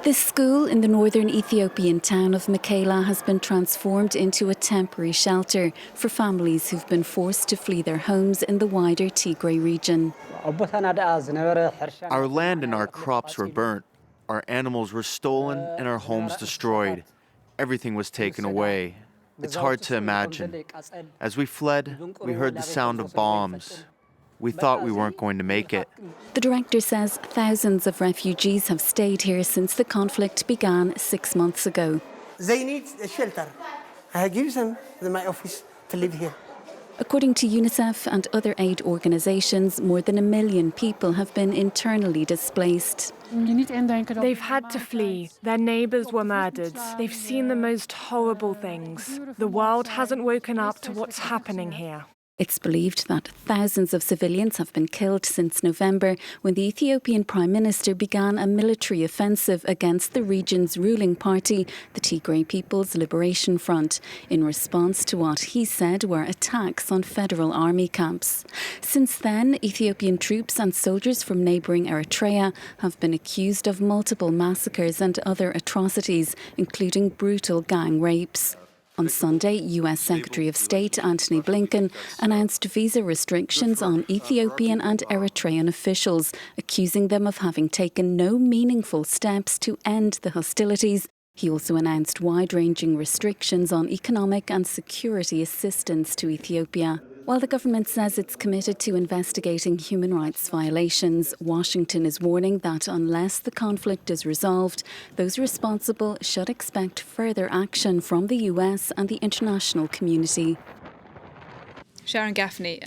This school in the northern Ethiopian town of Mekela has been transformed into a temporary shelter for families who've been forced to flee their homes in the wider Tigray region. Our land and our crops were burnt, our animals were stolen, and our homes destroyed. Everything was taken away. It's hard to imagine. As we fled, we heard the sound of bombs. We thought we weren't going to make it. The director says thousands of refugees have stayed here since the conflict began 6 months ago. They need a shelter. I give them my office to live here. According to UNICEF and other aid organisations, more than 1 million people have been internally displaced. They've had to flee. Their neighbours were murdered. They've seen the most horrible things. The world hasn't woken up to what's happening here. It's believed that thousands of civilians have been killed since November, when the Ethiopian Prime Minister began a military offensive against the region's ruling party, the Tigray People's Liberation Front, in response to what he said were attacks on federal army camps. Since then, Ethiopian troops and soldiers from neighbouring Eritrea have been accused of multiple massacres and other atrocities, including brutal gang rapes. On Sunday, US Secretary of State Antony Blinken announced visa restrictions on Ethiopian and Eritrean officials, accusing them of having taken no meaningful steps to end the hostilities. He also announced wide-ranging restrictions on economic and security assistance to Ethiopia. While the government says it's committed to investigating human rights violations, Washington is warning that unless the conflict is resolved, those responsible should expect further action from the US and the international community. Sharon Gaffney,